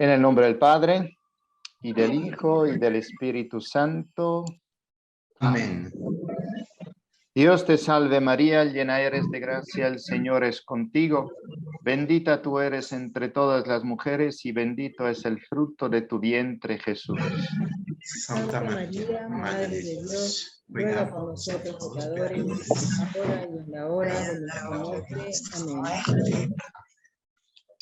En el nombre del Padre, y del Hijo, y del Espíritu Santo. Amén. Dios te salve María, llena eres de gracia, el Señor es contigo. Bendita tú eres entre todas las mujeres, y bendito es el fruto de tu vientre, Jesús. Santa María, Madre de Dios, ruega por nosotros pecadores, ahora y en la hora de nuestra muerte. Amén.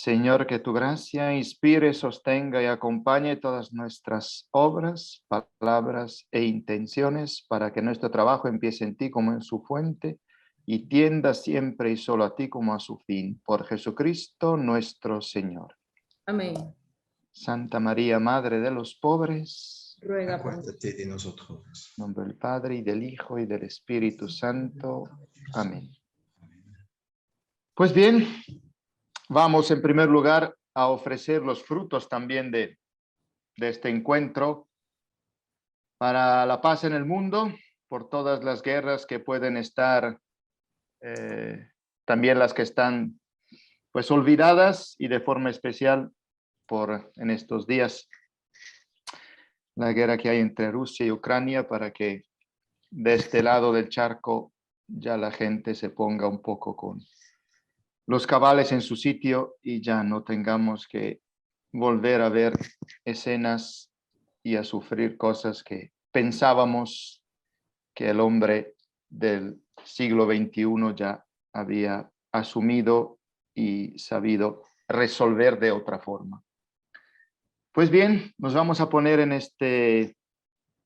Señor, que tu gracia inspire, sostenga y acompañe todas nuestras obras, palabras e intenciones, para que nuestro trabajo empiece en ti como en su fuente y tienda siempre y solo a ti como a su fin. Por Jesucristo nuestro Señor. Amén. Santa María, Madre de los pobres, Ruega por nosotros. De nosotros. En nombre del Padre, y del Hijo, y del Espíritu Santo. Amén. Pues bien, vamos en primer lugar a ofrecer los frutos también de este encuentro para la paz en el mundo, por todas las guerras que pueden estar, también las que están pues olvidadas, y de forma especial por en estos días la guerra que hay entre Rusia y Ucrania, para que de este lado del charco ya la gente se ponga un poco con los cabales en su sitio y ya no tengamos que volver a ver escenas y a sufrir cosas que pensábamos que el hombre del siglo XXI ya había asumido y sabido resolver de otra forma. Pues bien, nos vamos a poner en este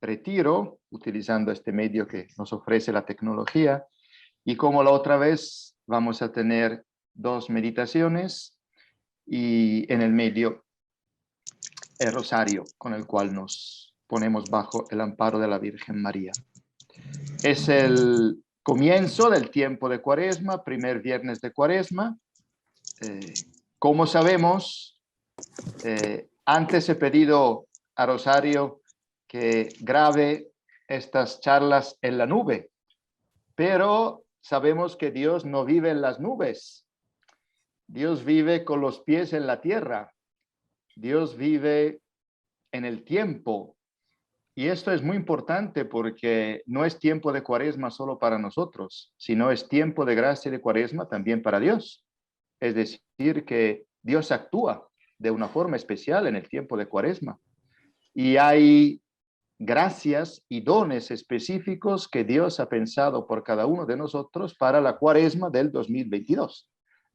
retiro utilizando este medio que nos ofrece la tecnología, y como la otra vez vamos a tener 2 meditaciones y en el medio el rosario con el cual nos ponemos bajo el amparo de la Virgen María. Es el comienzo del tiempo de Cuaresma, primer viernes de Cuaresma. Como sabemos, antes he pedido a Rosario que grabe estas charlas en la nube, pero sabemos que Dios no vive en las nubes. Dios vive con los pies en la tierra. Dios vive en el tiempo. Y esto es muy importante porque no es tiempo de Cuaresma solo para nosotros, sino es tiempo de gracia y de Cuaresma también para Dios. Es decir, que Dios actúa de una forma especial en el tiempo de Cuaresma. Y hay gracias y dones específicos que Dios ha pensado por cada uno de nosotros para la Cuaresma del 2022.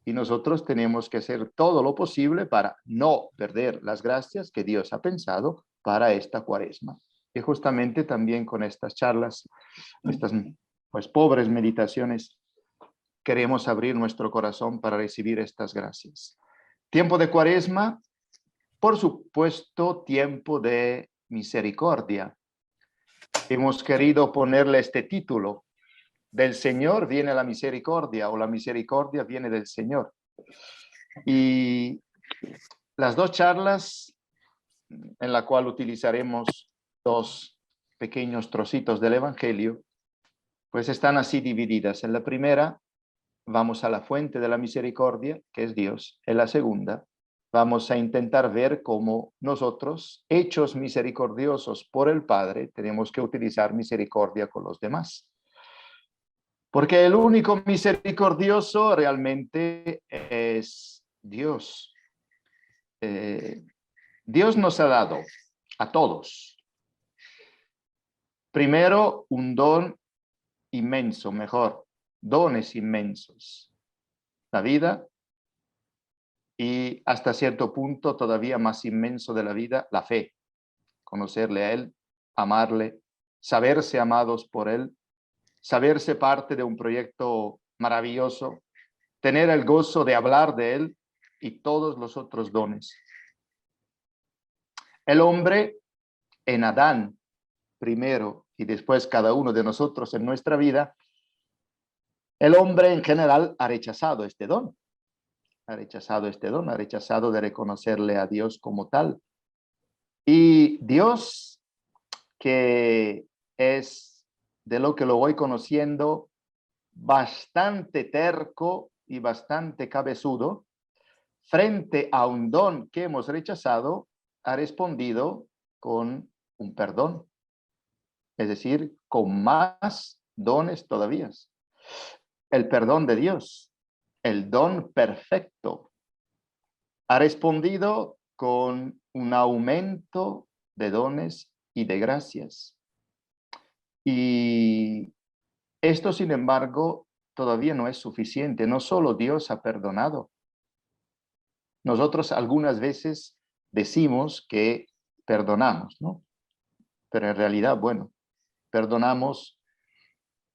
Y nosotros tenemos que hacer todo lo posible para no perder las gracias que Dios ha pensado para esta Cuaresma. Y justamente también con estas charlas, estas pues pobres meditaciones, queremos abrir nuestro corazón para recibir estas gracias. Tiempo de Cuaresma, por supuesto, tiempo de misericordia. Hemos querido ponerle este título: del Señor viene la misericordia, o la misericordia viene del Señor. Y las 2 charlas, en la cual utilizaremos 2 pequeños trocitos del Evangelio, pues están así divididas. En la primera vamos a la fuente de la misericordia, que es Dios. En la segunda vamos a intentar ver cómo nosotros, hechos misericordiosos por el Padre, tenemos que utilizar misericordia con los demás. Porque el único misericordioso realmente es Dios. Dios nos ha dado a todos, primero, un don inmenso, mejor, dones inmensos: la vida, y hasta cierto punto todavía más inmenso de la vida, la fe. Conocerle a Él, amarle, saberse amados por Él, saberse parte de un proyecto maravilloso, tener el gozo de hablar de Él y todos los otros dones. El hombre en Adán primero y después cada uno de nosotros en nuestra vida, el hombre en general ha rechazado este don. Ha rechazado de reconocerle a Dios como tal. Y Dios, que es, de lo que lo voy conociendo, bastante terco y bastante cabezudo, frente a un don que hemos rechazado, ha respondido con un perdón, es decir, con más dones todavía. El perdón de Dios, el don perfecto, ha respondido con un aumento de dones y de gracias. Y esto, sin embargo, todavía no es suficiente. No solo Dios ha perdonado. Nosotros algunas veces decimos que perdonamos, ¿no? Pero en realidad, bueno, perdonamos,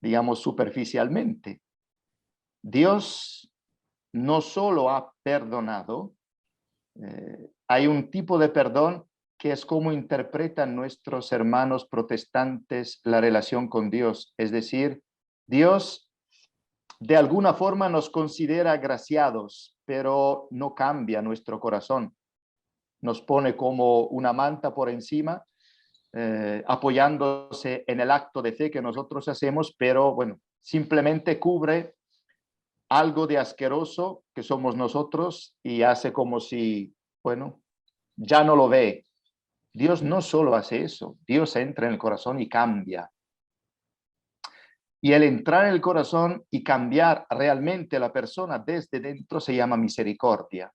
digamos, superficialmente. Dios no solo ha perdonado, hay un tipo de perdón que es como interpretan nuestros hermanos protestantes la relación con Dios. Es decir, Dios de alguna forma nos considera agraciados, pero no cambia nuestro corazón. Nos pone como una manta por encima, apoyándose en el acto de fe que nosotros hacemos, pero bueno, simplemente cubre algo de asqueroso que somos nosotros y hace como si, bueno, ya no lo ve. Dios no solo hace eso, Dios entra en el corazón y cambia. Y el entrar en el corazón y cambiar realmente a la persona desde dentro se llama misericordia,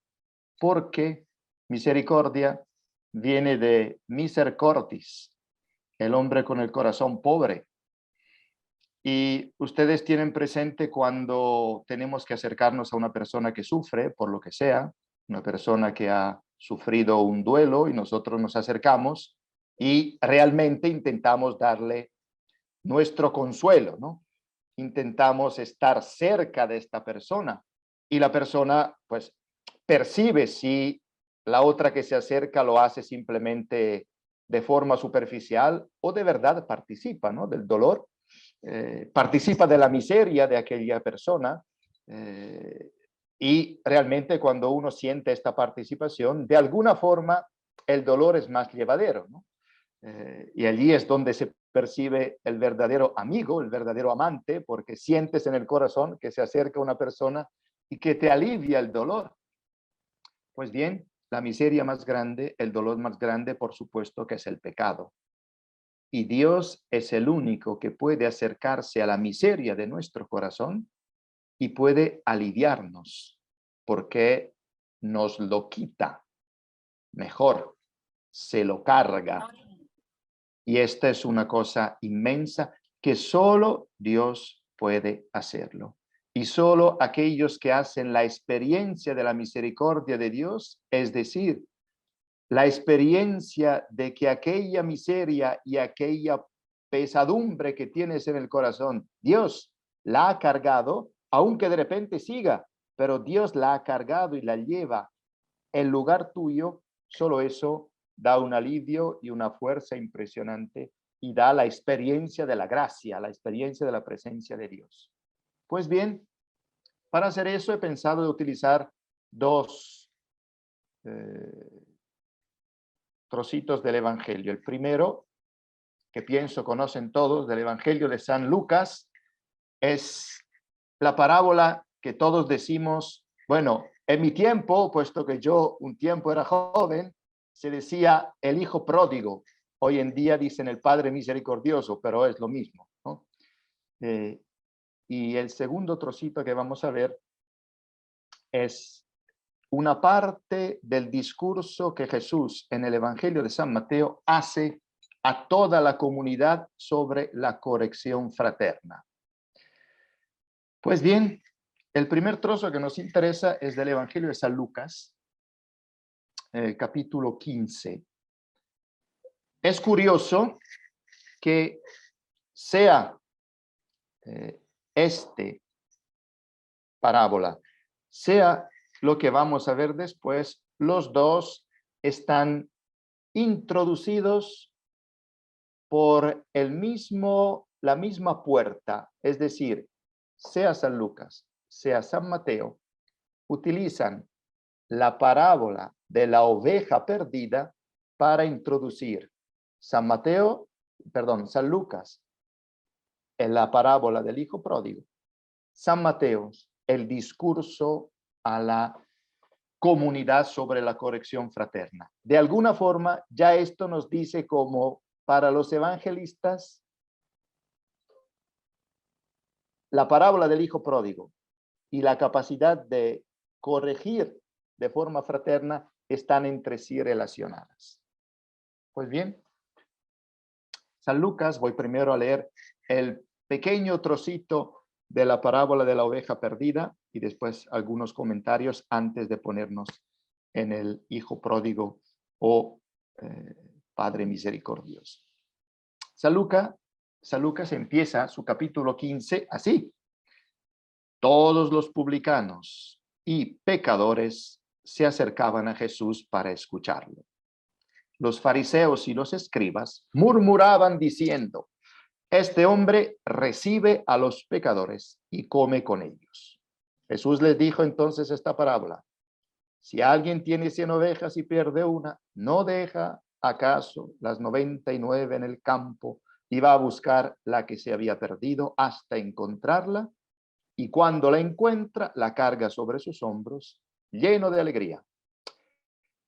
porque misericordia viene de miser cordis, el hombre con el corazón pobre. Y ustedes tienen presente cuando tenemos que acercarnos a una persona que sufre, por lo que sea, una persona que ha sufrido un duelo y nosotros nos acercamos y realmente intentamos darle nuestro consuelo, ¿no? Intentamos estar cerca de esta persona y la persona pues percibe si la otra que se acerca lo hace simplemente de forma superficial o de verdad participa, ¿no? Del dolor. Participa de la miseria de aquella persona y realmente cuando uno siente esta participación, de alguna forma el dolor es más llevadero, ¿no? Y allí es donde se percibe el verdadero amigo, el verdadero amante, porque sientes en el corazón que se acerca una persona y que te alivia el dolor. Pues bien, la miseria más grande, el dolor más grande, por supuesto que es el pecado. Y Dios es el único que puede acercarse a la miseria de nuestro corazón y puede aliviarnos, porque nos lo quita mejor, se lo carga. Y esta es una cosa inmensa que solo Dios puede hacerlo. Y solo aquellos que hacen la experiencia de la misericordia de Dios, es decir, la experiencia de que aquella miseria y aquella pesadumbre que tienes en el corazón, Dios la ha cargado, aunque de repente siga, pero Dios la ha cargado y la lleva en lugar tuyo, solo eso da un alivio y una fuerza impresionante y da la experiencia de la gracia, la experiencia de la presencia de Dios. Pues bien, para hacer eso he pensado de utilizar dos trocitos del Evangelio. El primero, que pienso conocen todos, del Evangelio de San Lucas, es la parábola que todos decimos, bueno, en mi tiempo, puesto que yo un tiempo era joven, se decía el hijo pródigo. Hoy en día dicen el padre misericordioso, pero es lo mismo, ¿no? Y el segundo trocito que vamos a ver es una parte del discurso que Jesús en el Evangelio de San Mateo hace a toda la comunidad sobre la corrección fraterna. Pues bien, el primer trozo que nos interesa es del Evangelio de San Lucas, capítulo 15. Es curioso que sea este parábola, sea lo que vamos a ver después, los dos están introducidos por la misma puerta, es decir, sea San Lucas, sea San Mateo, utilizan la parábola de la oveja perdida para introducir San Lucas en la parábola del hijo pródigo, San Mateo el discurso a la comunidad sobre la corrección fraterna. De alguna forma, ya esto nos dice como para los evangelistas, la parábola del hijo pródigo y la capacidad de corregir de forma fraterna están entre sí relacionadas. Pues bien, San Lucas, voy primero a leer el pequeño trocito de la parábola de la oveja perdida y después algunos comentarios antes de ponernos en el hijo pródigo o Padre misericordioso. San Lucas empieza su capítulo 15 así. Todos los publicanos y pecadores se acercaban a Jesús para escucharlo. Los fariseos y los escribas murmuraban diciendo: este hombre recibe a los pecadores y come con ellos. Jesús les dijo entonces esta parábola: si alguien tiene 100 ovejas y pierde una, ¿no deja acaso las 99 en el campo y va a buscar la que se había perdido hasta encontrarla? Y cuando la encuentra, la carga sobre sus hombros, lleno de alegría.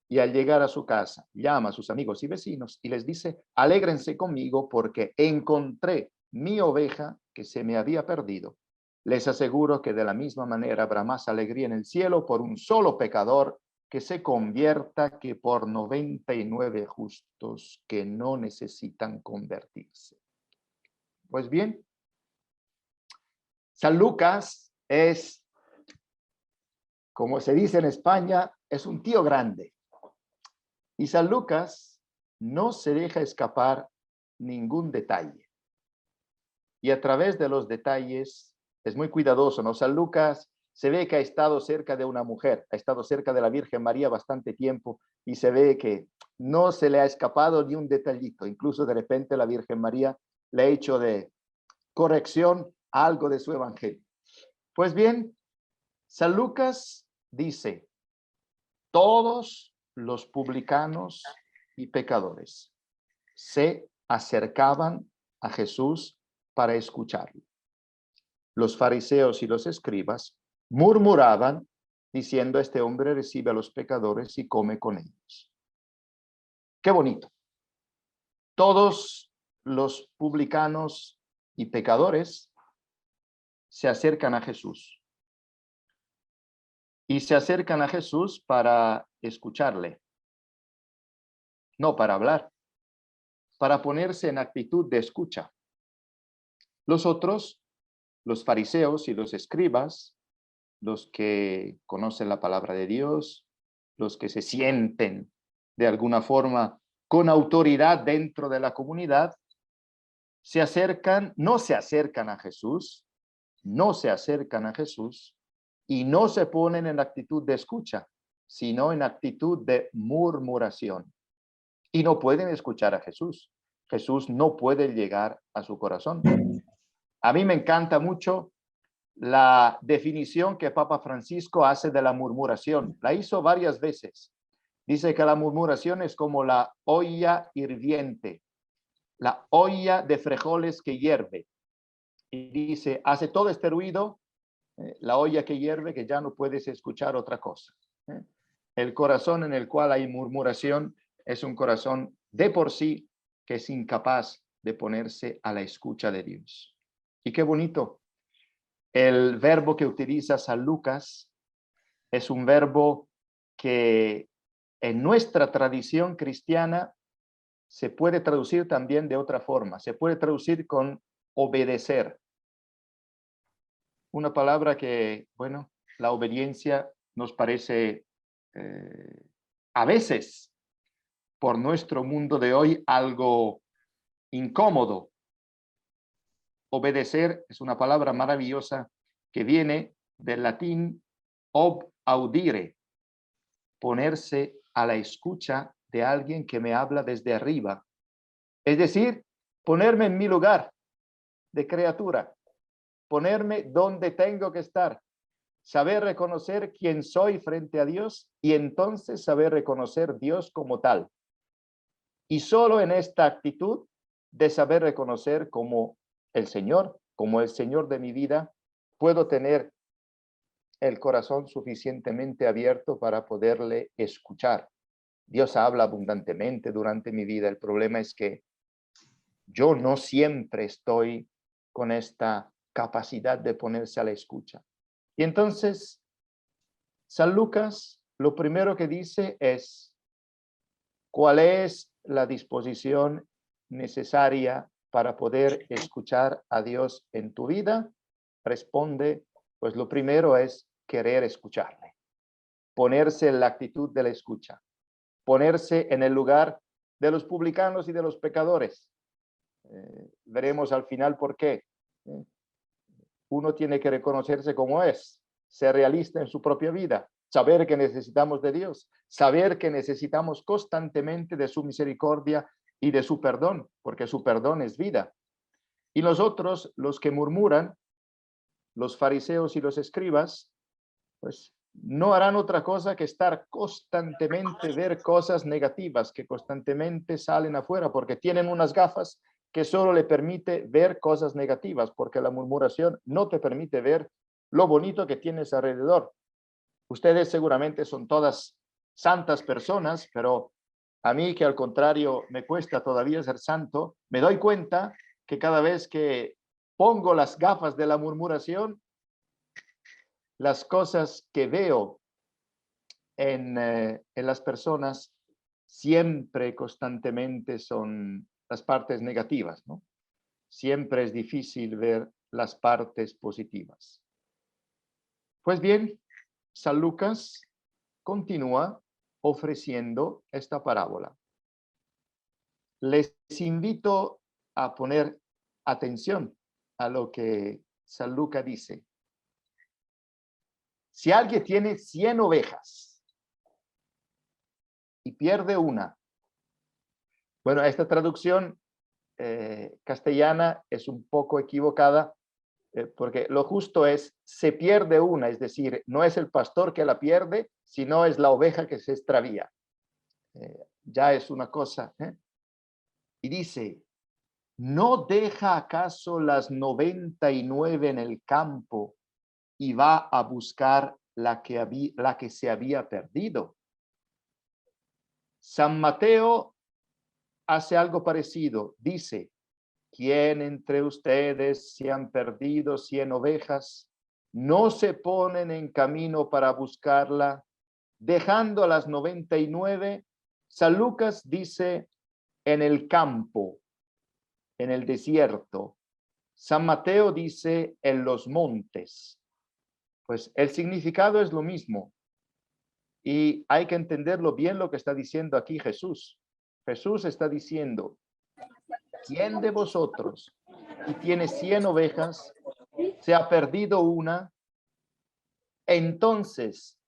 Y al llegar a su casa, llama a sus amigos y vecinos y les dice: alégrense conmigo porque encontré mi oveja que se me había perdido. Les aseguro que de la misma manera habrá más alegría en el cielo por un solo pecador que se convierta que por 99 justos que no necesitan convertirse. Pues bien, San Lucas es, como se dice en España, es un tío grande. Y San Lucas no se deja escapar ningún detalle. Y a través de los detalles es muy cuidadoso, ¿no? San Lucas se ve que ha estado cerca de una mujer, ha estado cerca de la Virgen María bastante tiempo y se ve que no se le ha escapado ni un detallito. Incluso de repente la Virgen María le ha hecho de corrección a algo de su evangelio. Pues bien, San Lucas dice: todos los publicanos y pecadores se acercaban a Jesús para escucharlo. Los fariseos y los escribas murmuraban diciendo: este hombre recibe a los pecadores y come con ellos. Qué bonito. Todos los publicanos y pecadores se acercan a Jesús. Y se acercan a Jesús para escucharle, no para hablar, para ponerse en actitud de escucha. Los otros, los fariseos y los escribas, los que conocen la palabra de Dios, los que se sienten de alguna forma con autoridad dentro de la comunidad, no se acercan a Jesús y no se ponen en actitud de escucha, sino en actitud de murmuración. Y no pueden escuchar a Jesús. Jesús no puede llegar a su corazón. A mí me encanta mucho la definición que Papa Francisco hace de la murmuración. La hizo varias veces. Dice que la murmuración es como la olla hirviente, la olla de frijoles que hierve. Y dice, hace todo este ruido, la olla que hierve, que ya no puedes escuchar otra cosa. El corazón en el cual hay murmuración es un corazón de por sí que es incapaz de ponerse a la escucha de Dios. Y qué bonito. El verbo que utiliza San Lucas es un verbo que en nuestra tradición cristiana se puede traducir también de otra forma. Se puede traducir con obedecer. Una palabra que, bueno, la obediencia nos parece a veces por nuestro mundo de hoy algo incómodo. Obedecer es una palabra maravillosa que viene del latín ob audire, ponerse a la escucha de alguien que me habla desde arriba. Es decir, ponerme en mi lugar de criatura, ponerme donde tengo que estar, saber reconocer quién soy frente a Dios y entonces saber reconocer Dios como tal. Y solo en esta actitud de saber reconocer como el Señor de mi vida, puedo tener el corazón suficientemente abierto para poderle escuchar. Dios habla abundantemente durante mi vida. El problema es que yo no siempre estoy con esta capacidad de ponerse a la escucha. Y entonces, San Lucas lo primero que dice es, ¿cuál es la disposición necesaria para poder escuchar a Dios en tu vida? Responde, pues lo primero es querer escucharle, ponerse en la actitud de la escucha, ponerse en el lugar de los publicanos y de los pecadores. Veremos al final por qué. Uno tiene que reconocerse como es, ser realista en su propia vida, saber que necesitamos de Dios, saber que necesitamos constantemente de su misericordia y de su perdón, porque su perdón es vida. Y nosotros, los que murmuran, los fariseos y los escribas, pues no harán otra cosa que estar constantemente, ver cosas negativas que constantemente salen afuera, porque tienen unas gafas que solo le permite ver cosas negativas, porque la murmuración no te permite ver lo bonito que tienes alrededor. Ustedes seguramente son todas santas personas, pero a mí, que al contrario me cuesta todavía ser santo, me doy cuenta que cada vez que pongo las gafas de la murmuración, las cosas que veo en las personas siempre constantemente son las partes negativas, ¿no? Siempre es difícil ver las partes positivas. Pues bien, San Lucas continúa ofreciendo esta parábola. Les invito a poner atención a lo que San Lucas dice. Si alguien tiene 100 ovejas y pierde una, bueno, esta traducción castellana es un poco equivocada, porque lo justo es, se pierde una, es decir, no es el pastor que la pierde, sino es la oveja que se extravía. Ya es una cosa. Y dice, ¿no deja acaso las 99 en el campo y va a buscar la que se había perdido? San Mateo hace algo parecido. Dice, ¿quién entre ustedes se han perdido 100 ovejas? No se ponen en camino para buscarla, dejando a las 99. San Lucas dice en el campo, en el desierto. San Mateo dice en los montes. Pues el significado es lo mismo. Y hay que entenderlo bien lo que está diciendo aquí Jesús. Jesús está diciendo, ¿quién de vosotros que tiene 100 ovejas se ha perdido una? Entonces,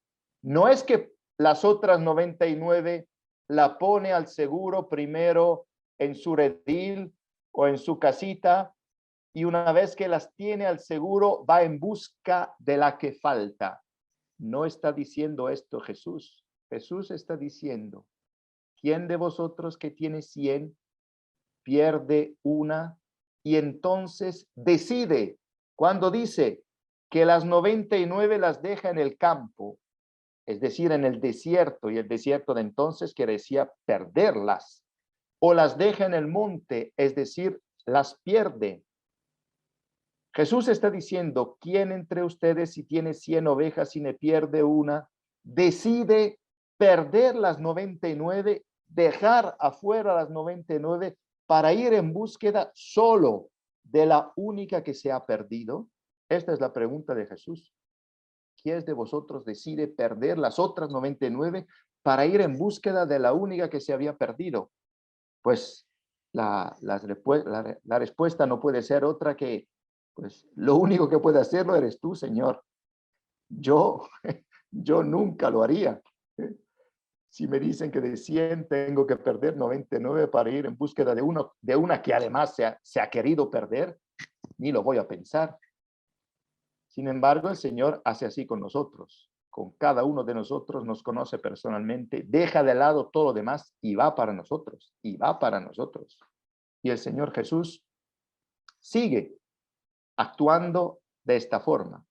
no es que las otras 99 la pone al seguro primero en su redil o en su casita, y una vez que las tiene al seguro va en busca de la que falta. No está diciendo esto Jesús. Jesús está diciendo, ¿quién de vosotros que tiene 100 pierde una? Y entonces decide, cuando dice que las 99 las deja en el campo, es decir, en el desierto, y el desierto de entonces quiere decir perderlas, o las deja en el monte, es decir, las pierde. Jesús está diciendo, ¿quién entre ustedes si tiene 100 ovejas y me pierde una, decide perder las 99, dejar afuera las 99 para ir en búsqueda solo de la única que se ha perdido? Esta es la pregunta de Jesús. ¿Quién de vosotros decide perder las otras 99 para ir en búsqueda de la única que se había perdido? Pues la respuesta no puede ser otra que, pues lo único que puede hacerlo eres tú, Señor. Yo nunca lo haría. Si me dicen que de 100 tengo que perder 99 para ir en búsqueda de una que además se ha querido perder, ni lo voy a pensar. Sin embargo, el Señor hace así con nosotros. Con cada uno de nosotros nos conoce personalmente, deja de lado todo lo demás y va para nosotros, y va para nosotros. Y el Señor Jesús sigue actuando de esta forma.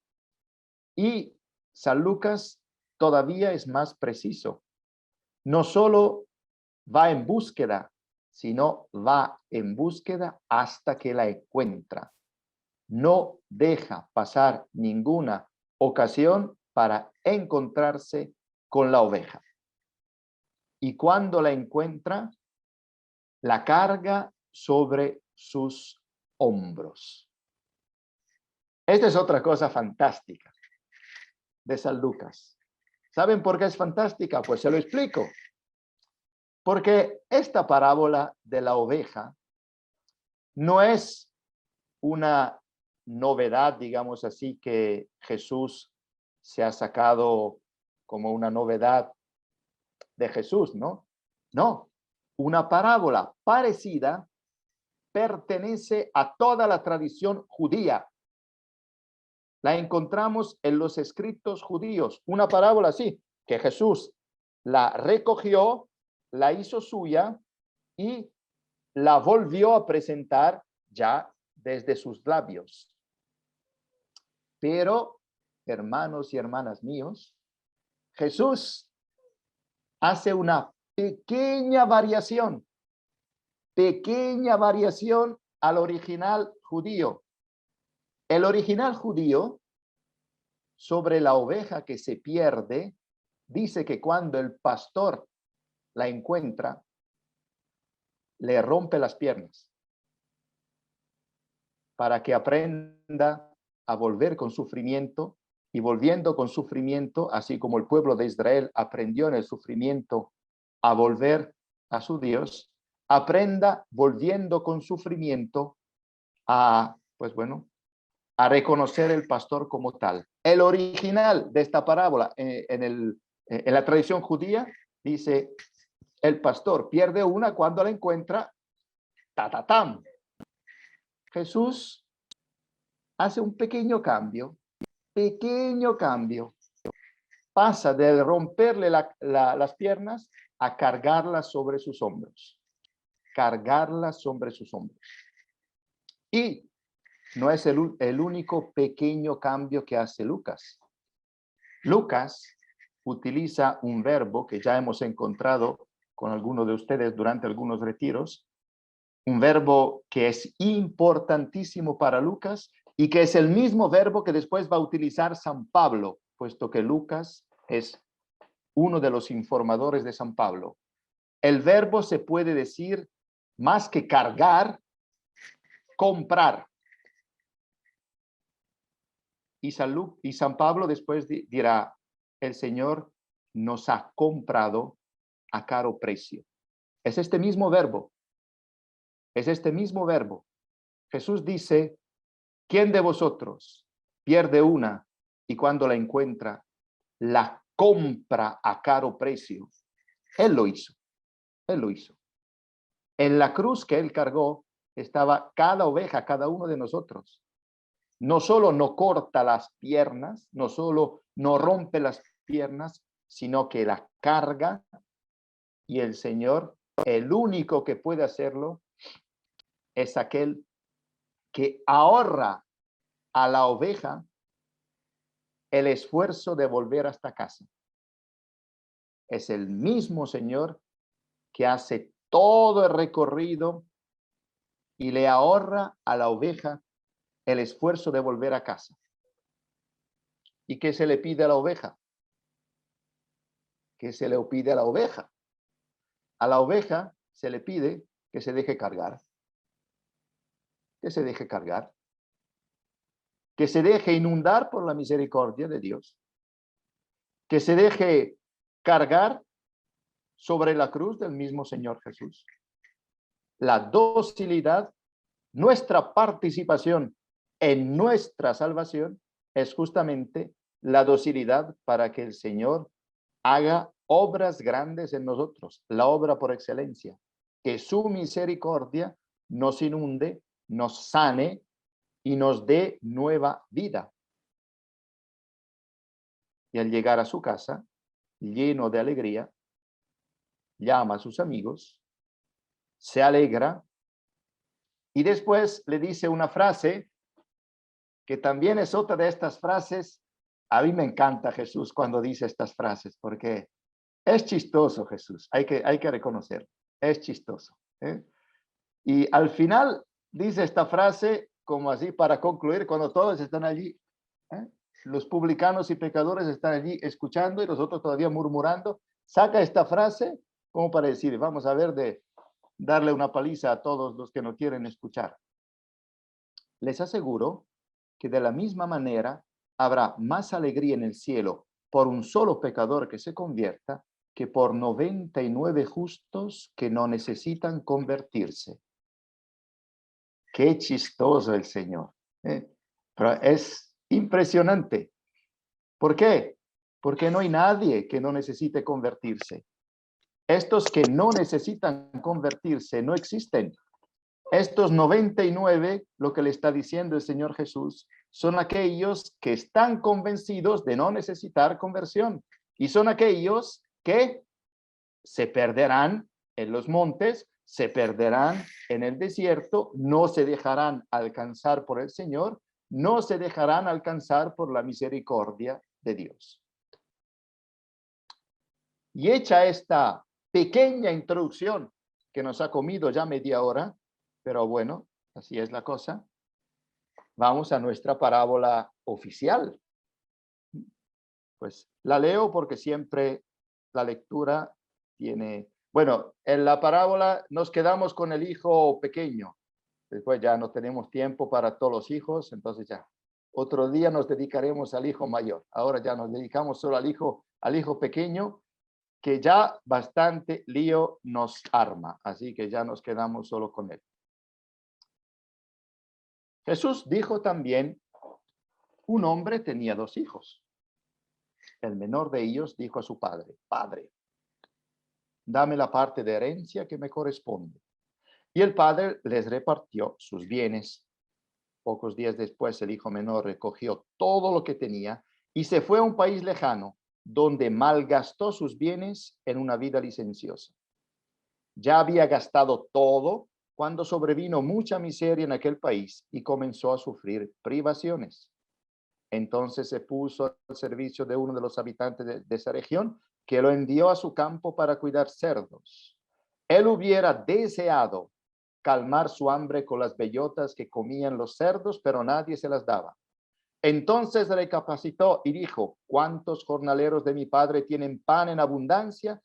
Y San Lucas todavía es más preciso. No solo va en búsqueda, sino va en búsqueda hasta que la encuentra. No deja pasar ninguna ocasión para encontrarse con la oveja. Y cuando la encuentra, la carga sobre sus hombros. Esta es otra cosa fantástica de San Lucas. ¿Saben por qué es fantástica? Pues se lo explico. Porque esta parábola de la oveja no es una novedad, digamos así, que Jesús se ha sacado como una novedad de Jesús, ¿no? No, una parábola parecida pertenece a toda la tradición judía. La encontramos en los escritos judíos. Una parábola así, que Jesús la recogió, la hizo suya y la volvió a presentar ya desde sus labios. Pero, hermanos y hermanas míos, Jesús hace una pequeña variación al original judío. El original judío sobre la oveja que se pierde dice que cuando el pastor la encuentra, le rompe las piernas para que aprenda a volver con sufrimiento, y volviendo con sufrimiento, así como el pueblo de Israel aprendió en el sufrimiento a volver a su Dios, aprenda volviendo con sufrimiento a, pues bueno, a reconocer el pastor como tal. El original de esta parábola en la tradición judía dice, el pastor pierde una cuando la encuentra, ta-ta-tam. Jesús hace un pequeño cambio, pasa de romperle las piernas a cargarlas sobre sus hombros, Y no es el único pequeño cambio que hace Lucas. Lucas utiliza un verbo que ya hemos encontrado con algunos de ustedes durante algunos retiros, un verbo que es importantísimo para Lucas y que es el mismo verbo que después va a utilizar San Pablo, puesto que Lucas es uno de los informadores de San Pablo. El verbo se puede decir más que cargar, comprar. Y San Pablo después dirá, el Señor nos ha comprado a caro precio. Es este mismo verbo. Jesús dice, ¿quién de vosotros pierde una y cuando la encuentra, la compra a caro precio? Él lo hizo. En la cruz que él cargó estaba cada oveja, cada uno de nosotros. No solo no corta las piernas, no solo no rompe las piernas, sino que la carga, y el Señor, el único que puede hacerlo, es aquel que ahorra a la oveja el esfuerzo de volver hasta casa. Es el mismo Señor que hace todo el recorrido y le ahorra a la oveja el esfuerzo de volver a casa. ¿Y qué se le pide a la oveja? ¿Qué se le pide a la oveja? A la oveja se le pide que se deje cargar. Que se deje cargar. Que se deje inundar por la misericordia de Dios. Que se deje cargar sobre la cruz del mismo Señor Jesús. La docilidad, nuestra participación en nuestra salvación es justamente la docilidad para que el Señor haga obras grandes en nosotros, la obra por excelencia, que su misericordia nos inunde, nos sane y nos dé nueva vida. Y al llegar a su casa, lleno de alegría, llama a sus amigos, se alegra y después le dice una frase que también es otra de estas frases A mí me encanta Jesús cuando dice estas frases, porque es chistoso Jesús, hay que reconocerlo, es chistoso. Y al final dice esta frase como así para concluir, cuando todos están allí, los publicanos y pecadores están allí escuchando y nosotros todavía murmurando, saca esta frase como para decir, vamos a ver de darle una paliza a todos los que no quieren escuchar. Les aseguro que de la misma manera habrá más alegría en el cielo por un solo pecador que se convierta que por 99 justos que no necesitan convertirse. Qué chistoso el Señor. Pero es impresionante. ¿Por qué? Porque no hay nadie que no necesite convertirse. Estos que no necesitan convertirse no existen. Estos 99, lo que le está diciendo el Señor Jesús, son aquellos que están convencidos de no necesitar conversión. Y son aquellos que se perderán en los montes, se perderán en el desierto, no se dejarán alcanzar por el Señor, no se dejarán alcanzar por la misericordia de Dios. Y hecha esta pequeña introducción que nos ha comido ya media hora, pero bueno, así es la cosa, vamos a nuestra parábola oficial. Pues la leo porque siempre la lectura tiene... Bueno, en la parábola nos quedamos con el hijo pequeño. Después ya no tenemos tiempo para todos los hijos, entonces ya. Otro día nos dedicaremos al hijo mayor. Ahora ya nos dedicamos solo al hijo pequeño, que ya bastante lío nos arma. Así que ya nos quedamos solo con él. Jesús dijo también, un hombre tenía 2 hijos. El menor de ellos dijo a su padre, Padre, dame la parte de herencia que me corresponde. Y el padre les repartió sus bienes. Pocos días después, el hijo menor recogió todo lo que tenía y se fue a un país lejano, donde malgastó sus bienes en una vida licenciosa. Ya había gastado todo cuando sobrevino mucha miseria en aquel país y comenzó a sufrir privaciones. Entonces se puso al servicio de uno de los habitantes de esa región, que lo envió a su campo para cuidar cerdos. Él hubiera deseado calmar su hambre con las bellotas que comían los cerdos, pero nadie se las daba. Entonces recapacitó y dijo, ¿cuántos jornaleros de mi padre tienen pan en abundancia?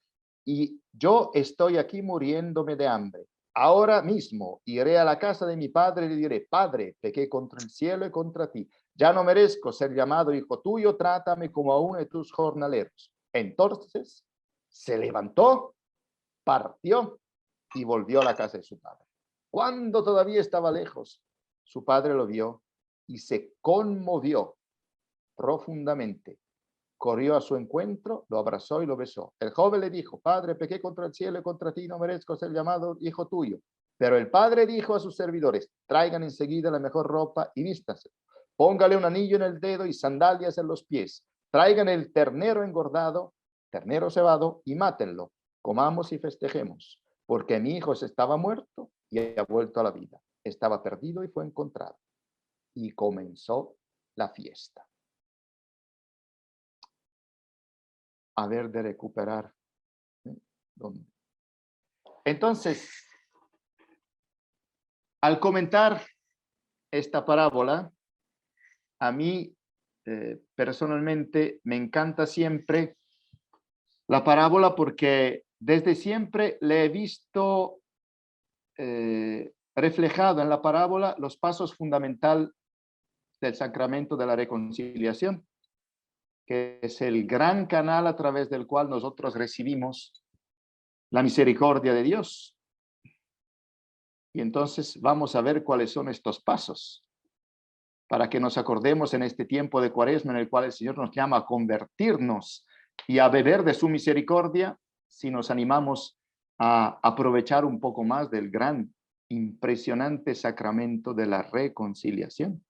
Y yo estoy aquí muriéndome de hambre. Ahora mismo iré a la casa de mi padre y le diré, Padre, pequé contra el cielo y contra ti. Ya no merezco ser llamado hijo tuyo, trátame como a uno de tus jornaleros. Entonces se levantó, partió y volvió a la casa de su padre. Cuando todavía estaba lejos, su padre lo vio y se conmovió profundamente. Corrió a su encuentro, lo abrazó y lo besó. El joven le dijo, Padre, pequé contra el cielo y contra ti, no merezco ser llamado hijo tuyo. Pero el padre dijo a sus servidores, traigan enseguida la mejor ropa y vístase. Póngale un anillo en el dedo y sandalias en los pies. Traigan el ternero engordado, ternero cebado, y mátenlo. Comamos y festejemos, porque mi hijo se estaba muerto y ha vuelto a la vida. Estaba perdido y fue encontrado. Y comenzó la fiesta. A ver de recuperar. ¿Dónde? Entonces, al comentar esta parábola, a mí personalmente me encanta siempre la parábola porque desde siempre le he visto reflejado en la parábola los pasos fundamentales del sacramento de la reconciliación, que es el gran canal a través del cual nosotros recibimos la misericordia de Dios. Y entonces vamos a ver cuáles son estos pasos para que nos acordemos en este tiempo de Cuaresma en el cual el Señor nos llama a convertirnos y a beber de su misericordia, si nos animamos a aprovechar un poco más del gran, impresionante sacramento de la reconciliación.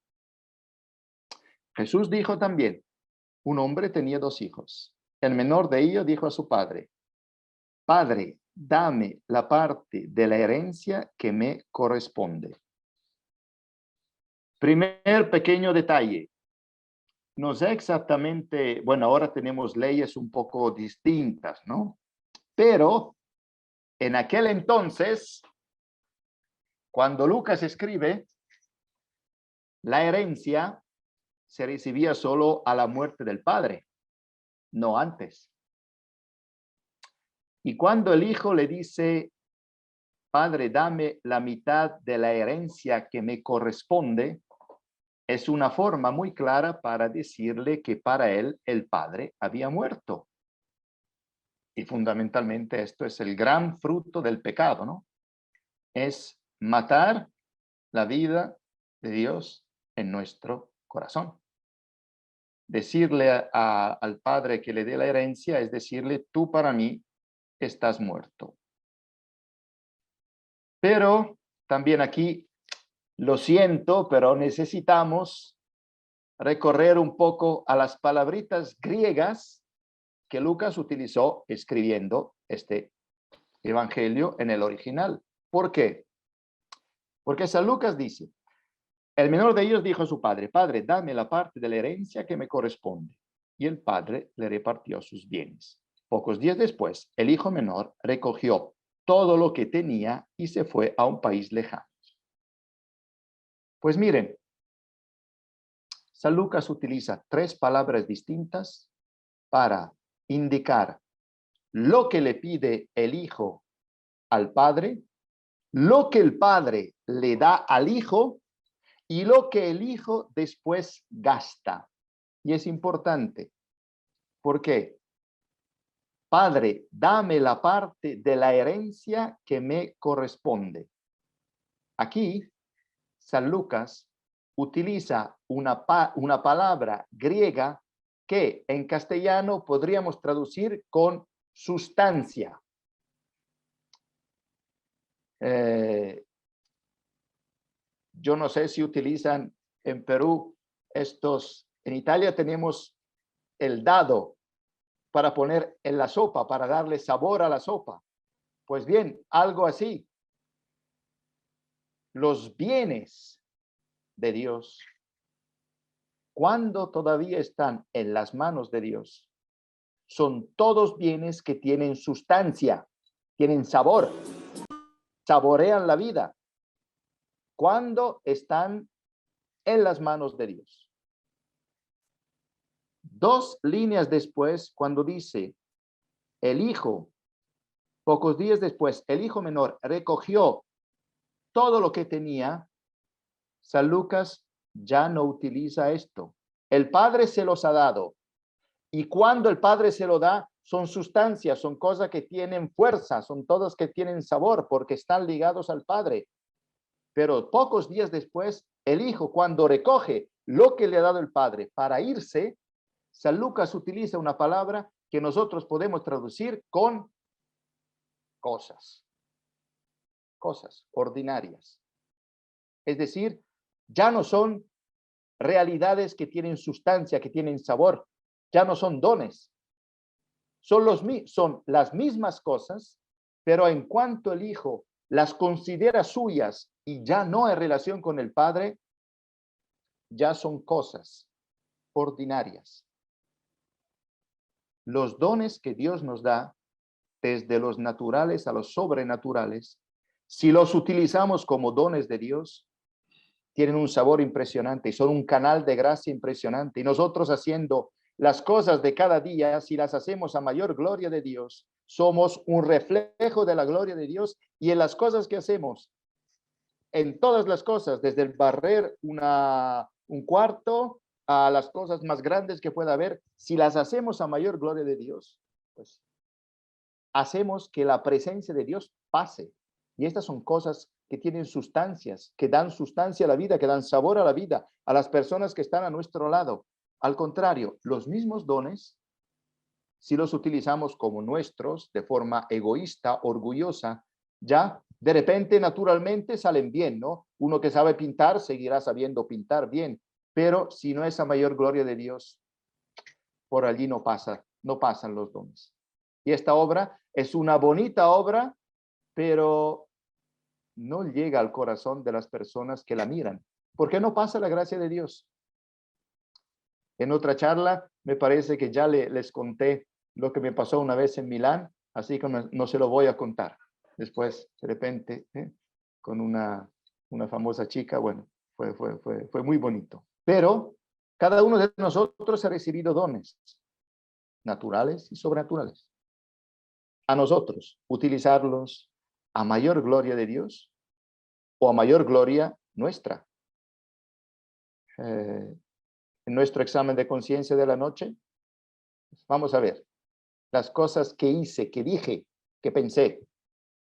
Jesús dijo también, un hombre tenía 2 hijos. El menor de ellos dijo a su padre, Padre, dame la parte de la herencia que me corresponde. Primer pequeño detalle. no sé exactamente, bueno, ahora tenemos leyes un poco distintas, ¿no? Pero en aquel entonces, cuando Lucas escribe, la herencia se recibía solo a la muerte del padre, no antes. Y cuando el hijo le dice, Padre, dame la mitad de la herencia que me corresponde, es una forma muy clara para decirle que para él el padre había muerto. Y fundamentalmente esto es el gran fruto del pecado, ¿no? Es matar la vida de Dios en nuestro corazón. Decirle al padre que le dé la herencia es decirle, tú para mí estás muerto. Pero también aquí, lo siento, pero necesitamos recorrer un poco a las palabritas griegas que Lucas utilizó escribiendo este evangelio en el original. ¿Por qué? Porque San Lucas dice, el menor de ellos dijo a su padre, Padre, dame la parte de la herencia que me corresponde. Y el padre le repartió sus bienes. Pocos días después, el hijo menor recogió todo lo que tenía y se fue a un país lejano. Pues miren, San Lucas utiliza tres palabras distintas para indicar lo que le pide el hijo al padre, lo que el padre le da al hijo y lo que el hijo después gasta. Y es importante. ¿Por qué? Padre, dame la parte de la herencia que me corresponde. Aquí, San Lucas utiliza una palabra griega que en castellano podríamos traducir con sustancia. Yo no sé si utilizan en Perú en Italia tenemos el dado para poner en la sopa, para darle sabor a la sopa. Pues bien, algo así. Los bienes de Dios, cuando todavía están en las manos de Dios, son todos bienes que tienen sustancia, tienen sabor, saborean la vida, cuando están en las manos de Dios. Dos líneas después, cuando dice, el hijo, pocos días después, el hijo menor recogió todo lo que tenía, San Lucas ya no utiliza esto. El padre se los ha dado. Y cuando el padre se lo da, son sustancias, son cosas que tienen fuerza, son todas que tienen sabor porque están ligados al padre. Pero pocos días después, el hijo, cuando recoge lo que le ha dado el padre para irse, San Lucas utiliza una palabra que nosotros podemos traducir con cosas ordinarias. Es decir, ya no son realidades que tienen sustancia, que tienen sabor, ya no son dones. Son las mismas cosas, pero en cuanto el hijo las considera suyas y ya no en relación con el padre, ya son cosas ordinarias. Los dones que Dios nos da, desde los naturales a los sobrenaturales, si los utilizamos como dones de Dios, tienen un sabor impresionante y son un canal de gracia impresionante. Y nosotros haciendo las cosas de cada día, si las hacemos a mayor gloria de Dios, somos un reflejo de la gloria de Dios. Y en las cosas que hacemos, en todas las cosas, desde el barrer un cuarto a las cosas más grandes que pueda haber, si las hacemos a mayor gloria de Dios, pues hacemos que la presencia de Dios pase. Y estas son cosas que tienen sustancias, que dan sustancia a la vida, que dan sabor a la vida, a las personas que están a nuestro lado. Al contrario, los mismos dones, si los utilizamos como nuestros, de forma egoísta, orgullosa, ya de repente, naturalmente, salen bien, ¿no? Uno que sabe pintar seguirá sabiendo pintar bien, pero si no es a mayor gloria de Dios, por allí no pasan los dones. Y esta obra es una bonita obra, pero no llega al corazón de las personas que la miran. ¿Por qué no pasa la gracia de Dios? En otra charla, me parece que ya les conté lo que me pasó una vez en Milán, así que no se lo voy a contar. Después, de repente, con una famosa chica, bueno, fue muy bonito. Pero cada uno de nosotros ha recibido dones naturales y sobrenaturales. A nosotros utilizarlos a mayor gloria de Dios o a mayor gloria nuestra. En nuestro examen de conciencia de la noche, vamos a ver las cosas que hice, que dije, que pensé,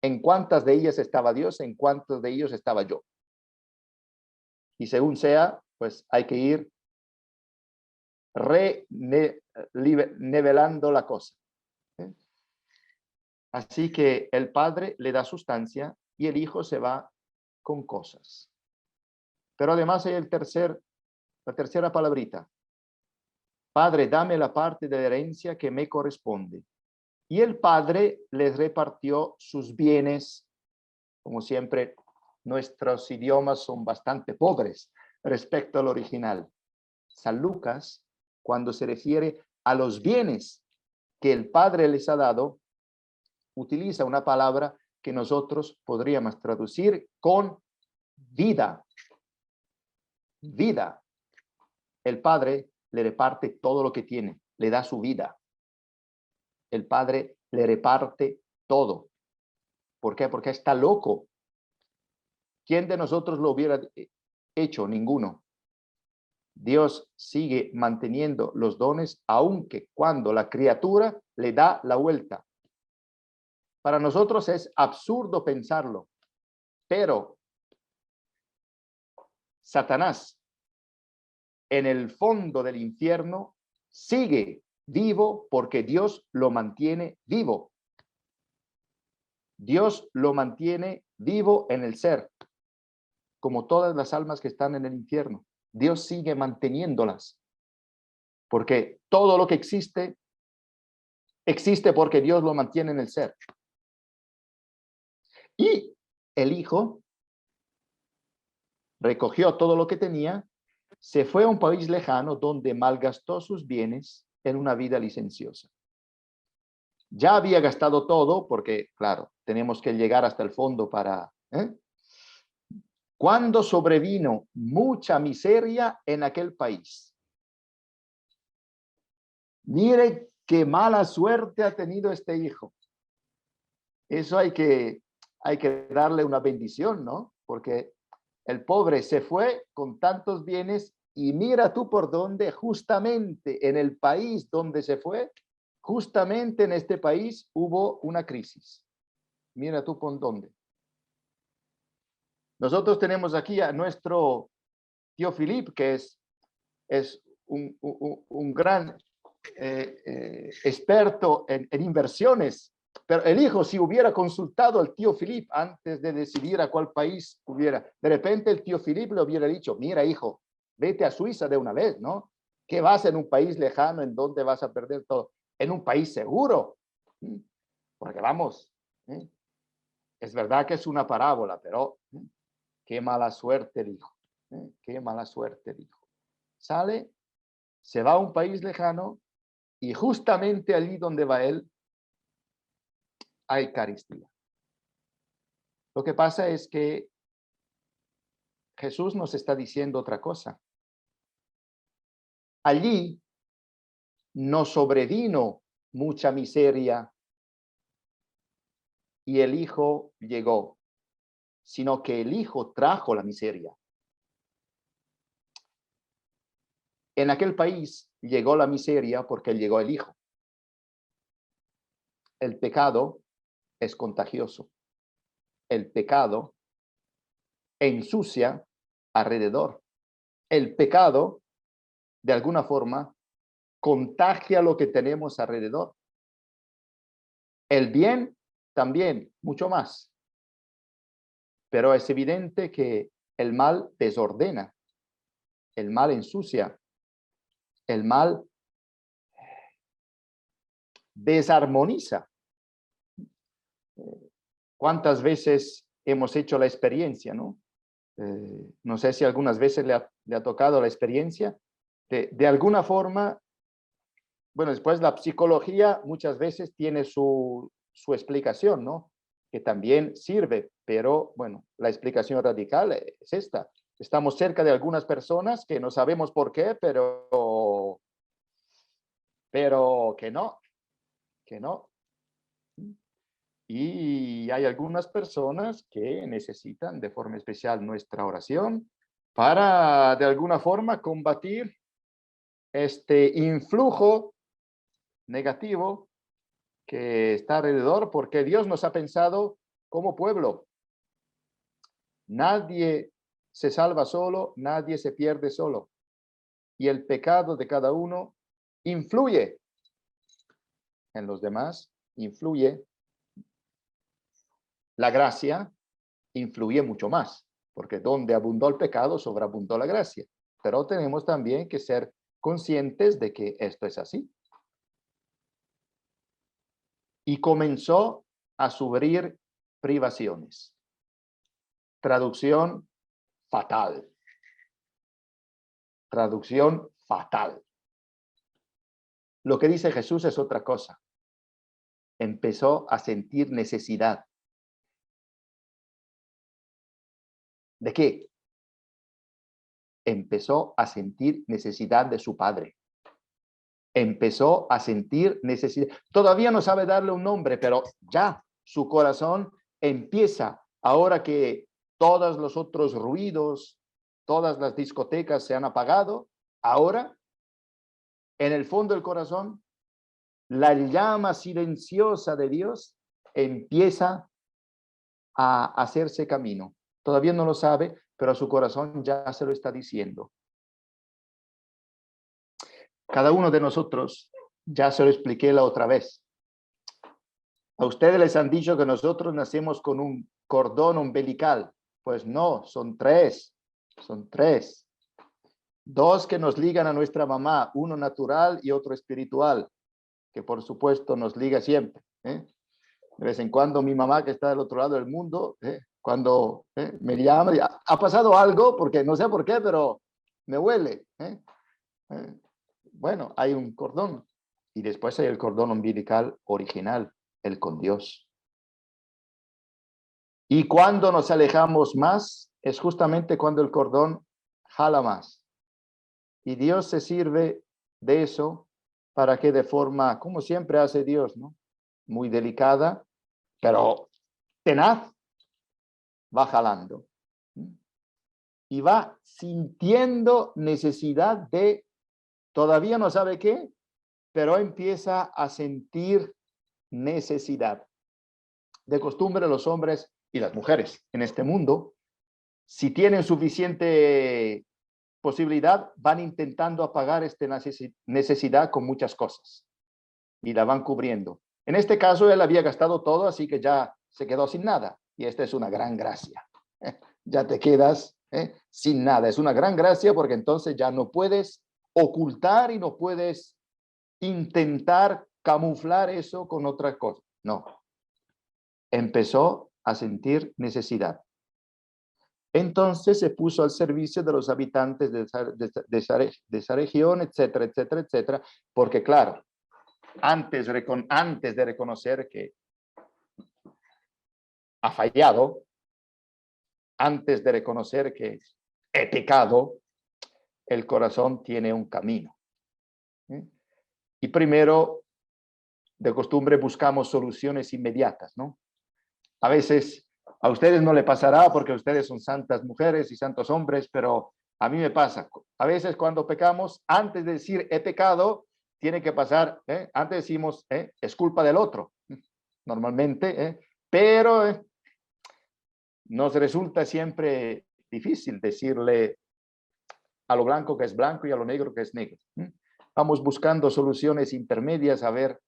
en cuántas de ellas estaba Dios, en cuántos de ellos estaba yo. Y según sea, pues hay que ir nivelando la cosa. Así que el Padre le da sustancia y el Hijo se va con cosas. Pero además hay la tercera palabrita. Padre, dame la parte de la herencia que me corresponde. Y el Padre les repartió sus bienes. Como siempre, nuestros idiomas son bastante pobres respecto al original. San Lucas, cuando se refiere a los bienes que el Padre les ha dado, utiliza una palabra que nosotros podríamos traducir con vida. Vida. El Padre le reparte todo lo que tiene, le da su vida. El Padre le reparte todo. ¿Por qué? Porque está loco. ¿Quién de nosotros lo hubiera hecho? Ninguno. Dios sigue manteniendo los dones, aunque cuando la criatura le da la vuelta. Para nosotros es absurdo pensarlo, pero Satanás, en el fondo del infierno, sigue vivo porque Dios lo mantiene vivo. Dios lo mantiene vivo en el ser, como todas las almas que están en el infierno. Dios sigue manteniéndolas, porque todo lo que existe, existe porque Dios lo mantiene en el ser. Y el Hijo recogió todo lo que tenía, se fue a un país lejano donde malgastó sus bienes en una vida licenciosa. Ya había gastado todo porque, claro, tenemos que llegar hasta el fondo para... Cuando sobrevino mucha miseria en aquel país. Mire qué mala suerte ha tenido este hijo. Eso hay que darle una bendición, ¿no? Porque el pobre se fue con tantos bienes y mira tú por dónde, justamente en el país donde se fue, justamente en este país hubo una crisis. Mira tú por dónde. Nosotros tenemos aquí a nuestro tío Philip, que es un gran experto en inversiones. Pero el hijo, si hubiera consultado al tío Philip antes de decidir a cuál país hubiera, de repente el tío Philip le hubiera dicho, mira hijo, vete a Suiza de una vez, ¿no? ¿Qué vas en un país lejano en donde vas a perder todo? En un país seguro. Porque vamos, es verdad que es una parábola, pero qué mala suerte el hijo. Qué mala suerte el hijo. Sale, se va a un país lejano y justamente allí donde va él, hay Eucaristía. Lo que pasa es que Jesús nos está diciendo otra cosa. Allí no sobrevino mucha miseria y el Hijo llegó, sino que el Hijo trajo la miseria. En aquel país llegó la miseria porque llegó el Hijo. El pecado es contagioso. El pecado ensucia alrededor. El pecado, de alguna forma, contagia lo que tenemos alrededor. El bien también, mucho más. Pero es evidente que el mal desordena, el mal ensucia, el mal desarmoniza. ¿Cuántas veces hemos hecho la experiencia, no? No sé si algunas veces le ha tocado la experiencia de alguna forma, bueno, después la psicología muchas veces tiene su explicación, ¿no? Que también sirve, pero bueno, la explicación radical es esta. Estamos cerca de algunas personas que no sabemos por qué, pero que no, que no. Y hay algunas personas que necesitan de forma especial nuestra oración para de alguna forma combatir este influjo negativo que está alrededor, porque Dios nos ha pensado como pueblo. Nadie se salva solo, nadie se pierde solo. Y el pecado de cada uno influye en los demás, influye. La gracia influye mucho más, porque donde abundó el pecado, sobreabundó la gracia. Pero tenemos también que ser conscientes de que esto es así. Y comenzó a sufrir privaciones. Traducción fatal. Traducción fatal. Lo que dice Jesús es otra cosa. Empezó a sentir necesidad. ¿De qué? Empezó a sentir necesidad de su padre. Empezó a sentir necesidad. Todavía no sabe darle un nombre, pero ya su corazón empieza, ahora que todos los otros ruidos, todas las discotecas se han apagado, ahora en el fondo del corazón, la llama silenciosa de Dios empieza a hacerse camino. Todavía no lo sabe, pero su corazón ya se lo está diciendo. Cada uno de nosotros, ya se lo expliqué la otra vez. A ustedes les han dicho que nosotros nacemos con un cordón umbilical. Pues no, son tres. Son tres. Dos que nos ligan a nuestra mamá, uno natural y otro espiritual, que por supuesto nos liga siempre. De vez en cuando mi mamá, que está del otro lado del mundo, cuando me llama, ha pasado algo, porque no sé por qué, pero me huele. Bueno, hay un cordón. Y después hay el cordón umbilical original, el con Dios. Y cuando nos alejamos más, es justamente cuando el cordón jala más. Y Dios se sirve de eso para que de forma, como siempre hace Dios, ¿no? Muy delicada, pero tenaz, va jalando. Y va sintiendo necesidad de, todavía no sabe qué, pero empieza a sentir necesidad. De costumbre, los hombres y las mujeres en este mundo, si tienen suficiente posibilidad, van intentando apagar esta necesidad con muchas cosas y la van cubriendo. En este caso, él había gastado todo, así que ya se quedó sin nada. Y esta es una gran gracia. Ya te quedas sin nada. Es una gran gracia porque entonces ya no puedes ocultar y no puedes intentar camuflar eso con otra cosa. No. Empezó a sentir necesidad. Entonces se puso al servicio de los habitantes de esa región, etcétera, etcétera, etcétera, porque claro, antes de reconocer que ha fallado, antes de reconocer que he pecado, el corazón tiene un camino. Y primero, de costumbre, buscamos soluciones inmediatas, ¿no? A veces a ustedes no le pasará porque ustedes son santas mujeres y santos hombres, pero a mí me pasa. A veces cuando pecamos, antes de decir he pecado, tiene que pasar, antes decimos es culpa del otro, normalmente, pero nos resulta siempre difícil decirle a lo blanco que es blanco y a lo negro que es negro. Vamos buscando soluciones intermedias a ver,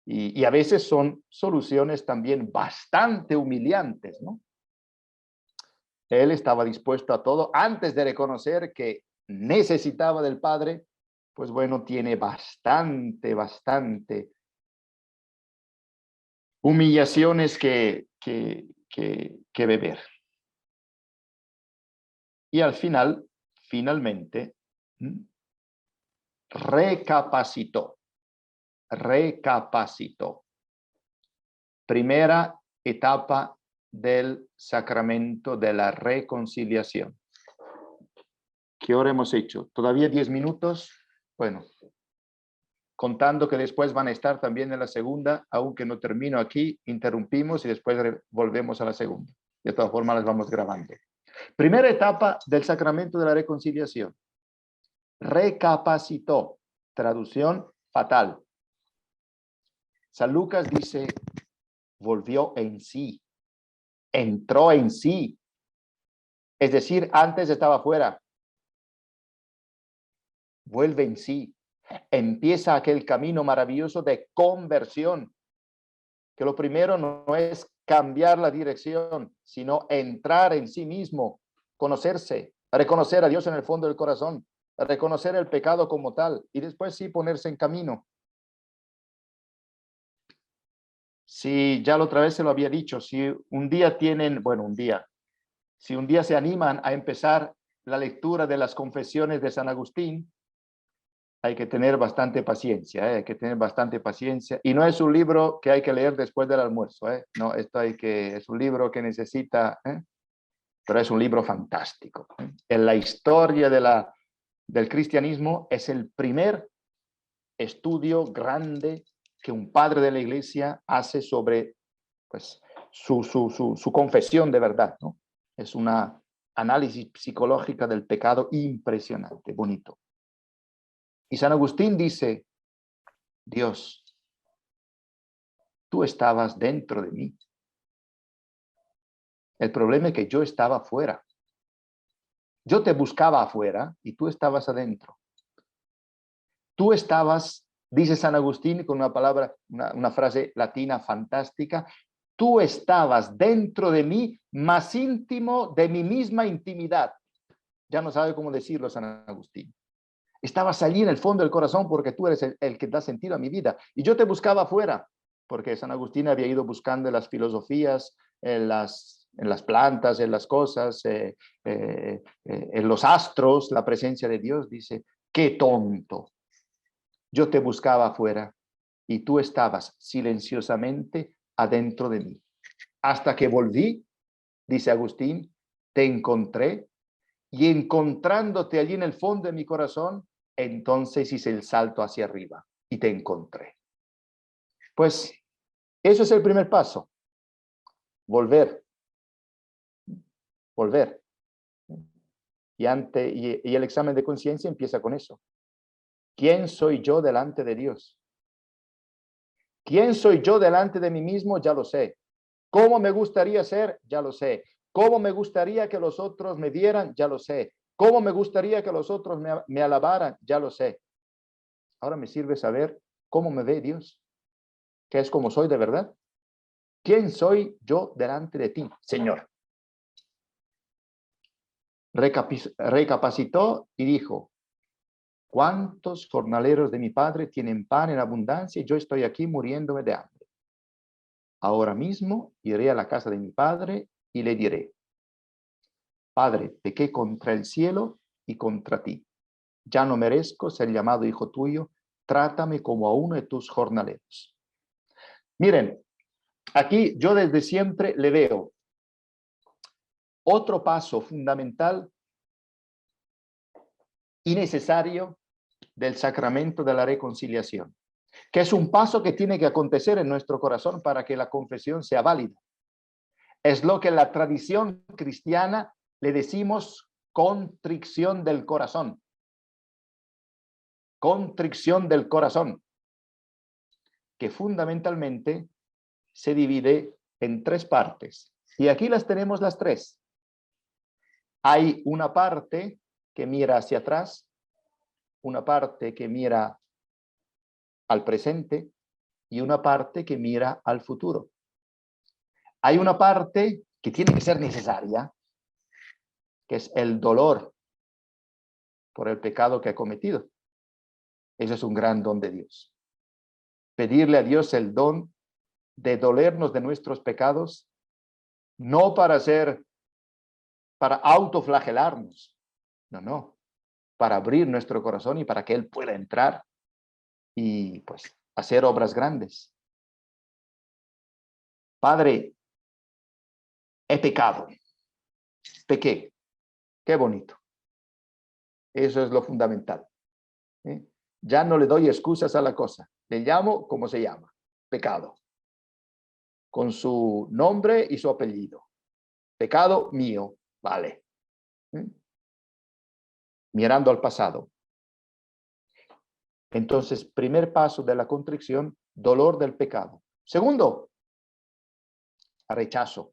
y a veces son soluciones también bastante humillantes, ¿no? Él estaba dispuesto a todo antes de reconocer que necesitaba del Padre, pues bueno, tiene bastante humillaciones que beber. Y al final, finalmente, recapacitó. Recapacitó. Primera etapa del sacramento de la reconciliación. ¿Qué hora hemos hecho? ¿Todavía 10 minutos? Bueno, contando que después van a estar también en la segunda, aunque no termino aquí, interrumpimos y después volvemos a la segunda. De todas formas, las vamos grabando. Primera etapa del sacramento de la reconciliación. Recapacitó. Traducción fatal. San Lucas dice, volvió en sí. Entró en sí. Es decir, antes estaba fuera. Vuelve en sí. Empieza aquel camino maravilloso de conversión. Que lo primero no es cambiar la dirección, sino entrar en sí mismo, conocerse, reconocer a Dios en el fondo del corazón, reconocer el pecado como tal y después sí ponerse en camino. Si ya la otra vez se lo había dicho, si un día tienen, bueno, si un día se animan a empezar la lectura de las confesiones de San Agustín, hay que tener bastante paciencia, hay que tener bastante paciencia. Y no es un libro que hay que leer después del almuerzo, no, es un libro que necesita, pero es un libro fantástico. En la historia del cristianismo es el primer estudio grande que un padre de la iglesia hace sobre pues, su confesión de verdad, ¿no? Es una análisis psicológica del pecado impresionante, bonito. Y San Agustín dice, Dios, tú estabas dentro de mí. El problema es que yo estaba afuera. Yo te buscaba afuera y tú estabas adentro. Tú estabas, dice San Agustín con una palabra, una frase latina fantástica, tú estabas dentro de mí, más íntimo de mi misma intimidad. Ya no sabe cómo decirlo San Agustín. Estabas allí en el fondo del corazón porque tú eres el que da sentido a mi vida. Y yo te buscaba afuera, porque San Agustín había ido buscando en las filosofías, en las plantas, en las cosas, en los astros, la presencia de Dios. Dice, qué tonto. Yo te buscaba afuera y tú estabas silenciosamente adentro de mí. Hasta que volví, dice Agustín, te encontré y encontrándote allí en el fondo de mi corazón, entonces hice el salto hacia arriba y te encontré. Pues eso es el primer paso. Volver. Volver. Y el examen de conciencia empieza con eso. ¿Quién soy yo delante de Dios? ¿Quién soy yo delante de mí mismo? Ya lo sé. ¿Cómo me gustaría ser? Ya lo sé. ¿Cómo me gustaría que los otros me vieran? Ya lo sé. ¿Cómo me gustaría que los otros me alabaran? Ya lo sé. Ahora me sirve saber cómo me ve Dios, que es como soy de verdad. ¿Quién soy yo delante de ti, Señor? Recapacitó y dijo, ¿cuántos jornaleros de mi padre tienen pan en abundancia y yo estoy aquí muriéndome de hambre? Ahora mismo iré a la casa de mi padre y le diré, Padre, pequé contra el cielo y contra ti. Ya no merezco ser llamado hijo tuyo, trátame como a uno de tus jornaleros. Miren, aquí yo desde siempre le veo otro paso fundamental y necesario del sacramento de la reconciliación, que es un paso que tiene que acontecer en nuestro corazón para que la confesión sea válida. Es lo que en la tradición cristiana le decimos contrición del corazón. Contrición del corazón, que fundamentalmente se divide en tres partes. Y aquí las tenemos las tres. Hay una parte que mira hacia atrás, una parte que mira al presente y una parte que mira al futuro. Hay una parte que tiene que ser necesaria, que es el dolor por el pecado que ha cometido. Eso es un gran don de Dios. Pedirle a Dios el don de dolernos de nuestros pecados, no para autoflagelarnos, no, para abrir nuestro corazón y para que Él pueda entrar y pues hacer obras grandes. Padre, he pecado, pequé, qué bonito. Eso es lo fundamental. ¿Eh? Ya no le doy excusas a la cosa, le llamo como se llama, pecado, con su nombre y su apellido. Pecado mío, vale. ¿Eh? Mirando al pasado. Entonces, primer paso de la contrición, dolor del pecado. Segundo, rechazo.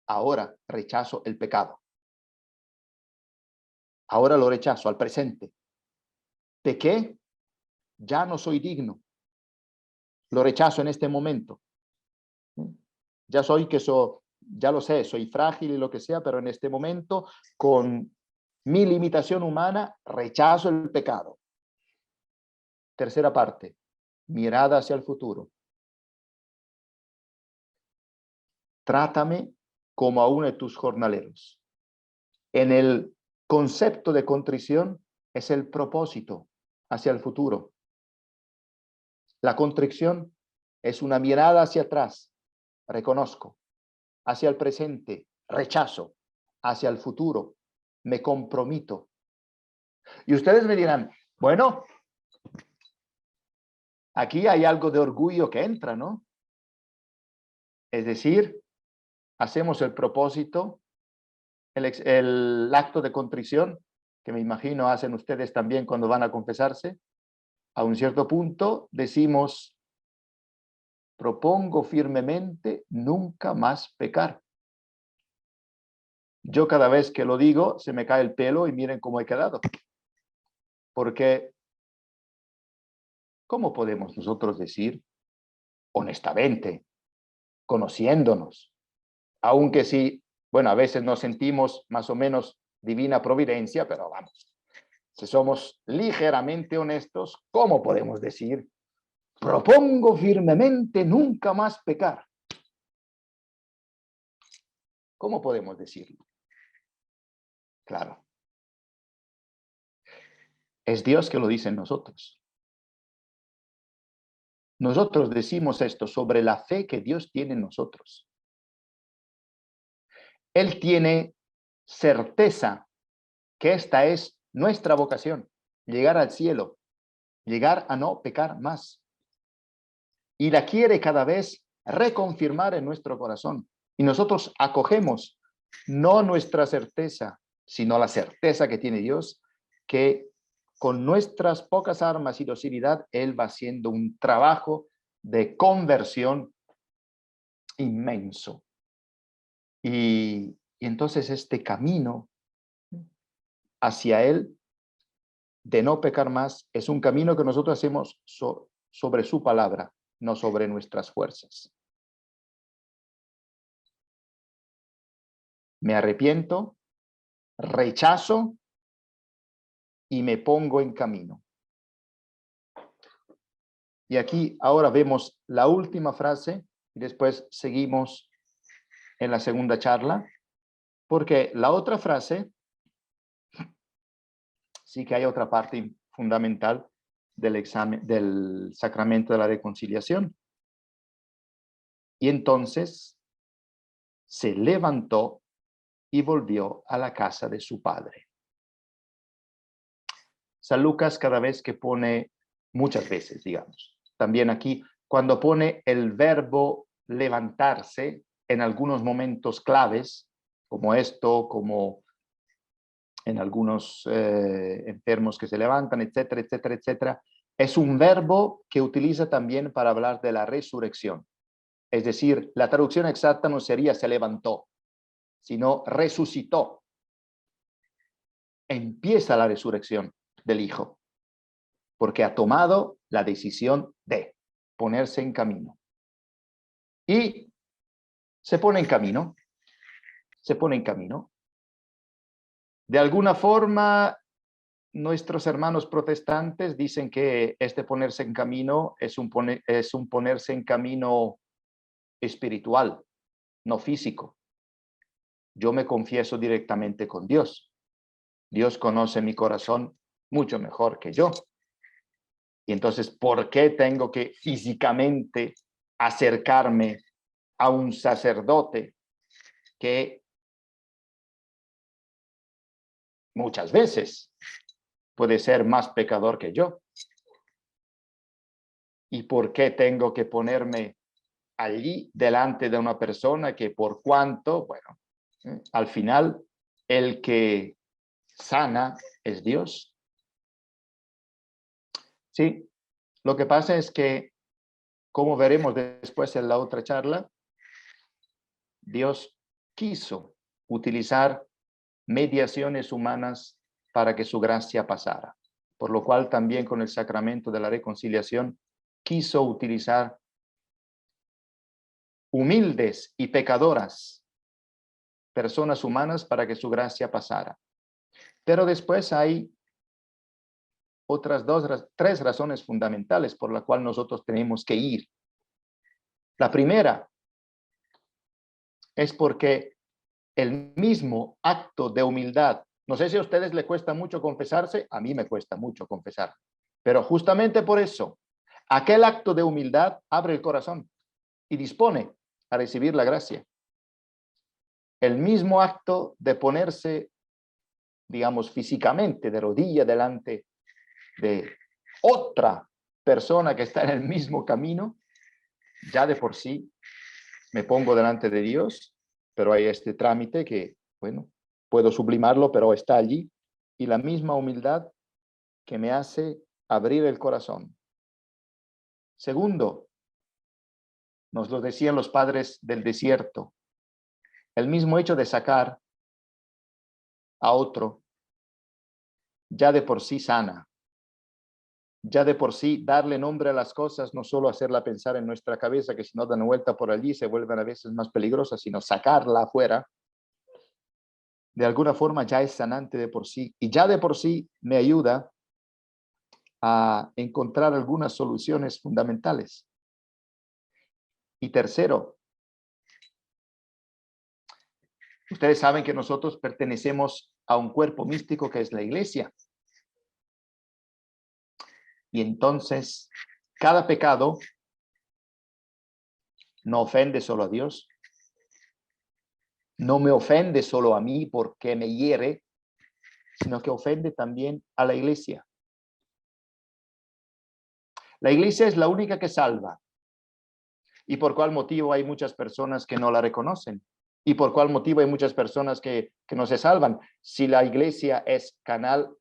Ahora rechazo el pecado. Ahora lo rechazo al presente. Pequé, ya no soy digno. Lo rechazo en este momento. Ya ya lo sé, soy frágil y lo que sea, pero en este momento, con mi limitación humana, rechazo el pecado. Tercera parte, mirada hacia el futuro. Trátame como a uno de tus jornaleros. En el concepto de contrición es el propósito hacia el futuro. La contrición es una mirada hacia atrás, reconozco, hacia el presente, rechazo, hacia el futuro, me comprometo. Y ustedes me dirán, bueno, aquí hay algo de orgullo que entra, ¿no? Es decir, hacemos el propósito, el acto de contrición, que me imagino hacen ustedes también cuando van a confesarse. A un cierto punto decimos, propongo firmemente nunca más pecar. Yo cada vez que lo digo, se me cae el pelo y miren cómo he quedado. Porque, ¿cómo podemos nosotros decir, honestamente, conociéndonos, aunque sí, bueno, a veces nos sentimos más o menos divina providencia, pero vamos, si somos ligeramente honestos, ¿cómo podemos decir, propongo firmemente nunca más pecar? ¿Cómo podemos decirlo? Claro. Es Dios que lo dice en nosotros. Nosotros decimos esto sobre la fe que Dios tiene en nosotros. Él tiene certeza que esta es nuestra vocación, llegar al cielo, llegar a no pecar más. Y la quiere cada vez reconfirmar en nuestro corazón. Y nosotros acogemos no nuestra certeza, sino la certeza que tiene Dios, que con nuestras pocas armas y docilidad, Él va haciendo un trabajo de conversión inmenso. Y entonces este camino hacia Él, de no pecar más, es un camino que nosotros hacemos sobre su palabra, no sobre nuestras fuerzas. Me arrepiento, rechazo y me pongo en camino. Y aquí ahora vemos la última frase y después seguimos en la segunda charla, porque la otra frase, sí que hay otra parte fundamental del sacramento de la reconciliación. Y entonces se levantó y volvió a la casa de su padre. San Lucas cada vez que pone, muchas veces, digamos, también aquí, cuando pone el verbo levantarse en algunos momentos claves, como esto, como en algunos enfermos que se levantan, etcétera, etcétera, etcétera, es un verbo que utiliza también para hablar de la resurrección. Es decir, la traducción exacta no sería se levantó, sino resucitó. Empieza la resurrección del Hijo, porque ha tomado la decisión de ponerse en camino. Y se pone en camino, se pone en camino. De alguna forma, nuestros hermanos protestantes dicen que este ponerse en camino es un ponerse en camino espiritual, no físico. Yo me confieso directamente con Dios. Dios conoce mi corazón mucho mejor que yo. Y entonces, ¿por qué tengo que físicamente acercarme a un sacerdote que muchas veces puede ser más pecador que yo? ¿Y por qué tengo que ponerme allí delante de una persona que por cuanto, bueno, al final el que sana es Dios? Sí, lo que pasa es que, como veremos después en la otra charla, Dios quiso utilizar mediaciones humanas para que su gracia pasara. Por lo cual también con el sacramento de la reconciliación quiso utilizar humildes y pecadoras personas humanas para que su gracia pasara. Pero después hay otras tres razones fundamentales por las cuales nosotros tenemos que ir. La primera es porque el mismo acto de humildad, no sé si a ustedes les cuesta mucho confesarse, a mí me cuesta mucho confesar, pero justamente por eso, aquel acto de humildad abre el corazón y dispone a recibir la gracia. El mismo acto de ponerse, digamos, físicamente de rodilla delante de otra persona que está en el mismo camino, ya de por sí me pongo delante de Dios, pero hay este trámite que, bueno, puedo sublimarlo, pero está allí, y la misma humildad que me hace abrir el corazón. Segundo, nos lo decían los padres del desierto, el mismo hecho de sacar a otro, ya de por sí sana. Ya de por sí darle nombre a las cosas, no solo hacerla pensar en nuestra cabeza, que si no dan vuelta por allí se vuelven a veces más peligrosas, sino sacarla afuera, de alguna forma ya es sanante de por sí. Y ya de por sí me ayuda a encontrar algunas soluciones fundamentales. Y tercero, ustedes saben que nosotros pertenecemos a un cuerpo místico que es la iglesia. Y entonces, cada pecado no ofende solo a Dios, no me ofende solo a mí porque me hiere, sino que ofende también a la iglesia. La iglesia es la única que salva. ¿Y por cuál motivo hay muchas personas que no la reconocen? ¿Y por cuál motivo hay muchas personas que no se salvan? Si la iglesia es canal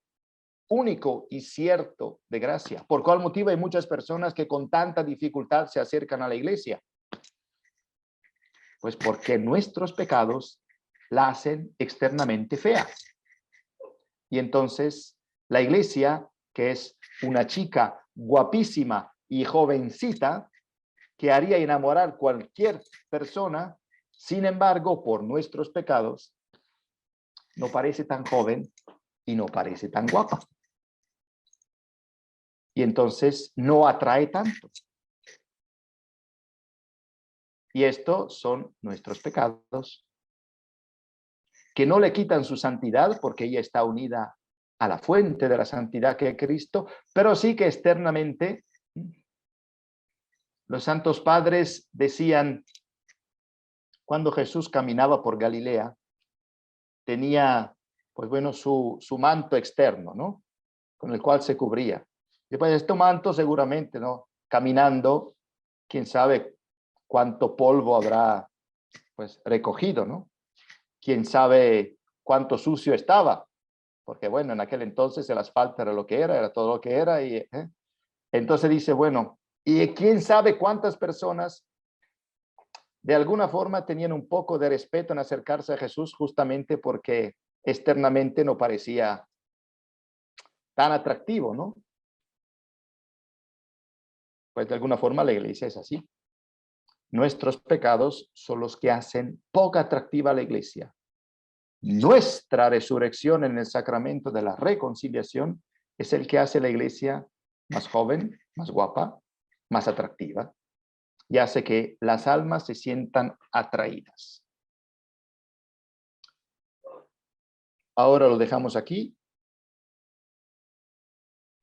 único y cierto de gracia. ¿Por cuál motivo hay muchas personas que con tanta dificultad se acercan a la iglesia? Pues porque nuestros pecados la hacen externamente fea. Y entonces la iglesia, que es una chica guapísima y jovencita, que haría enamorar cualquier persona, sin embargo, por nuestros pecados, no parece tan joven y no parece tan guapa. Y entonces no atrae tanto. Y estos son nuestros pecados, que no le quitan su santidad porque ella está unida a la fuente de la santidad que es Cristo, pero sí que externamente los santos padres decían, cuando Jesús caminaba por Galilea, tenía, pues bueno, su manto externo, ¿no? Con el cual se cubría. Después este manto seguramente, ¿no? Caminando, quién sabe cuánto polvo habrá, pues, recogido, ¿no? Quién sabe cuánto sucio estaba, porque bueno, en aquel entonces el asfalto era lo que era todo lo que era, y entonces dice, bueno, y quién sabe cuántas personas de alguna forma tenían un poco de respeto en acercarse a Jesús justamente porque externamente no parecía tan atractivo, ¿no? Pues de alguna forma la iglesia es así. Nuestros pecados son los que hacen poco atractiva a la iglesia. Nuestra resurrección en el sacramento de la reconciliación es el que hace la iglesia más joven, más guapa, más atractiva, y hace que las almas se sientan atraídas. Ahora lo dejamos aquí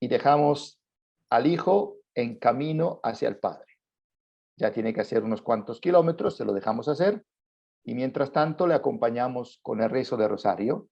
y dejamos al hijo en camino hacia el padre. Ya tiene que hacer unos cuantos kilómetros, se lo dejamos hacer, y mientras tanto le acompañamos con el rezo de rosario,